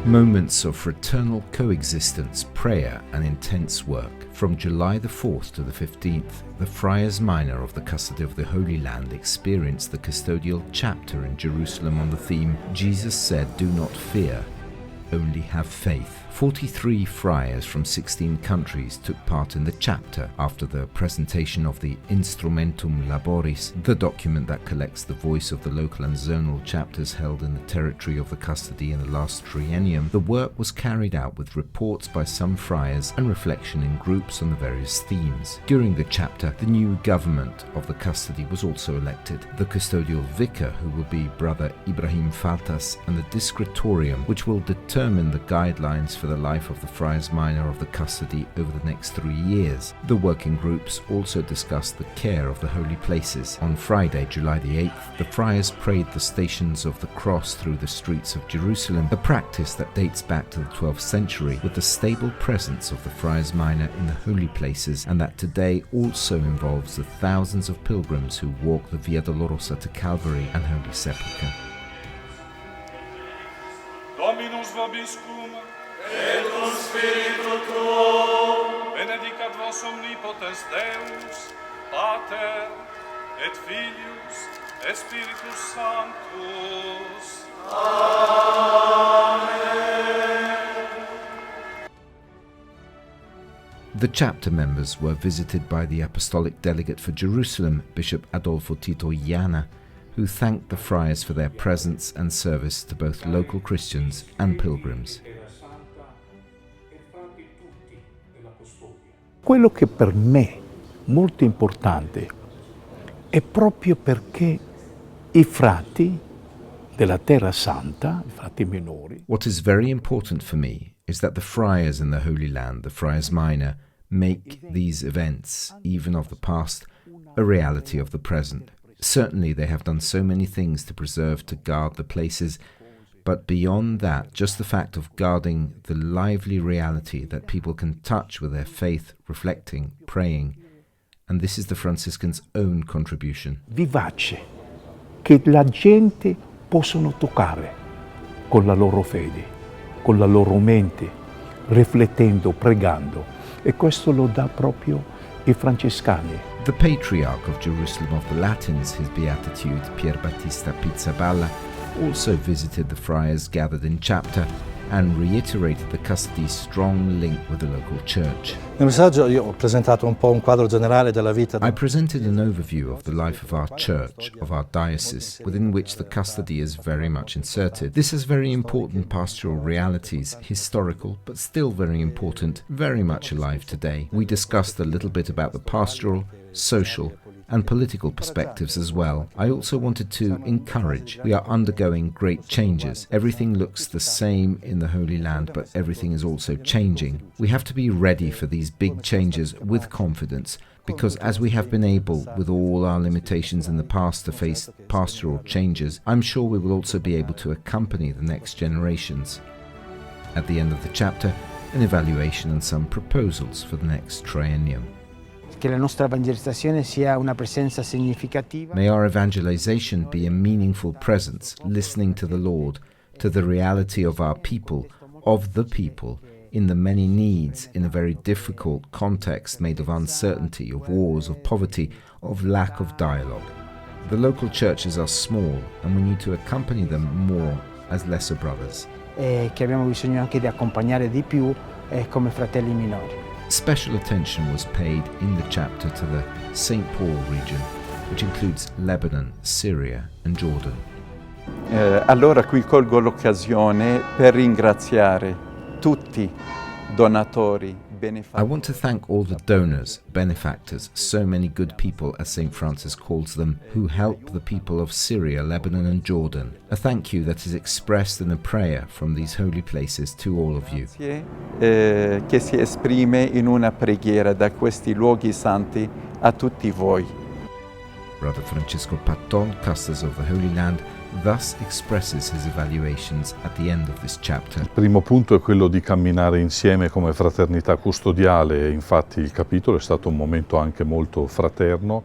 Moments of fraternal coexistence, prayer and intense work. From July the 4th to the 15th, the Friars Minor of the Custody of the Holy Land experienced the Custodial Chapter in Jerusalem on the theme, Jesus said, "Do not fear, only have faith." 43 friars from 16 countries took part in the chapter after the presentation of the Instrumentum laboris, the document that collects the voice of the local and zonal chapters held in the territory of the custody in the last triennium. The work was carried out with reports by some friars and reflection in groups on the various themes. During the chapter, the new government of the custody was also elected. The custodial vicar, who will be Brother Ibrahim Faltas, and the discretorium, which will determine the guidelines for the life of the Friars Minor of the custody over the next 3 years. The working groups also discussed the care of the holy places. On Friday, July the 8th, the friars prayed the Stations of the Cross through the streets of Jerusalem, a practice that dates back to the 12th century, with the stable presence of the Friars Minor in the holy places, and that today also involves the thousands of pilgrims who walk the Via Dolorosa to Calvary and Holy Sepulchre. Dominus vobiscum, et cum spiritu tuo, benedicat vos omnipotens Deus, Pater, et Filius, et Spiritus Sanctus. Amen. The chapter members were visited by the Apostolic Delegate for Jerusalem, Bishop Adolfo Tito Iana, who thanked the friars for their presence and service to both local Christians and pilgrims. Quello che per me è molto importante è proprio perché i frati della Terra Santa, i frati minori. What is very important for me is that the friars in the Holy Land, the Friars Minor, make these events, even of the past, a reality of the present. Certainly they have done so many things to preserve, to guard the places, but beyond that, just the fact of guarding the lively reality that people can touch with their faith, reflecting, praying, and this is the Franciscans' own contribution. Vivace, che la gente possono toccare con la loro fede, con la loro mente, riflettendo, pregando, e questo lo dà proprio i francescani. The Patriarch of Jerusalem of the Latins, His Beatitude Pier Battista Pizzaballa, also visited the friars gathered in chapter and reiterated the custody's strong link with the local church. Nel messaggio io ho presentato un po' un quadro generale della vita. I presented an overview of the life of our church, of our diocese, within which the custody is very much inserted. This has very important pastoral realities, historical, but still very important, very much alive today. We discussed a little bit about the pastoral, social, and political perspectives as well. I also wanted to encourage. We are undergoing great changes. Everything looks the same in the Holy Land, but everything is also changing. We have to be ready for these big changes with confidence, because as we have been able, with all our limitations in the past, to face pastoral changes, I'm sure we will also be able to accompany the next generations. At the end of the chapter, an evaluation and some proposals for the next triennium. Che la nostra evangelizzazione sia una presenza significativa. May our evangelization be a meaningful presence, listening to the Lord, to the reality of our people, of the people, in the many needs, in a very difficult context made of uncertainty, of wars, of poverty, of lack of dialogue. The local churches are small, and we need to accompany them more as lesser brothers. Che abbiamo bisogno anche di accompagnare di più come fratelli minori. Special attention was paid in the chapter to the St. Paul region, which includes Lebanon, Syria and Jordan. Allora qui colgo l'occasione per ringraziare tutti donatori, I want to thank all the donors, benefactors, so many good people, as St. Francis calls them, who help the people of Syria, Lebanon and Jordan. A thank you that is expressed in a prayer from these holy places to all of you. Che si esprime in una preghiera da questi luoghi santi a tutti voi. Brother Francesco Patton, Custos of the Holy Land, thus expresses his evaluations at the end of this chapter. Il primo punto è quello di camminare insieme come fraternità custodiale, e infatti il capitolo è stato un momento anche molto fraterno,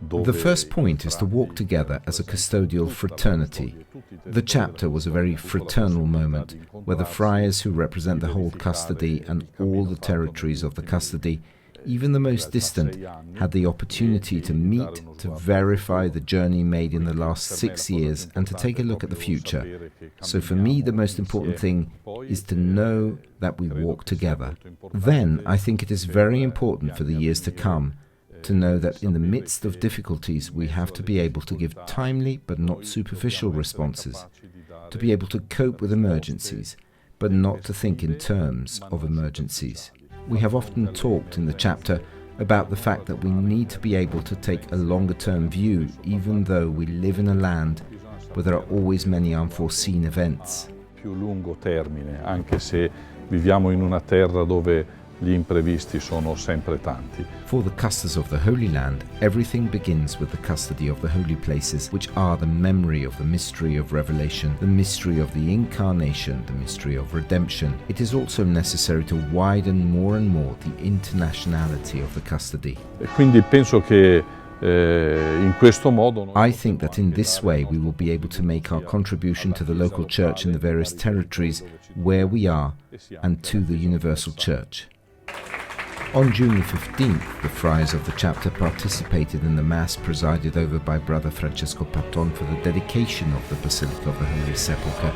The first point is to walk together as a custodial fraternity. The chapter was a very fraternal moment, where the friars who represent the whole custody and all the territories of the custody, even the most distant, had the opportunity to meet, to verify the journey made in the last 6 years and to take a look at the future. So for me, the most important thing is to know that we walk together. Then I think it is very important for the years to come to know that in the midst of difficulties we have to be able to give timely but not superficial responses, to be able to cope with emergencies, but not to think in terms of emergencies. We have often talked in the chapter about the fact that we need to be able to take a longer-term view, even though we live in a land where there are always many unforeseen events. Più lungo termine, anche se viviamo in una terra dove gli imprevisti sono sempre tanti. For the custodians of the Holy Land, everything begins with the custody of the holy places, which are the memory of the mystery of revelation, the mystery of the incarnation, the mystery of redemption. It is also necessary to widen more and more the internationality of the custody. E quindi penso che in questo modo I think that in this way we will be able to make our contribution to the local church in the various territories where we are and to the universal church. On June 15th, the friars of the chapter participated in the Mass presided over by Brother Francesco Patton for the dedication of the Basilica of the Holy Sepulchre.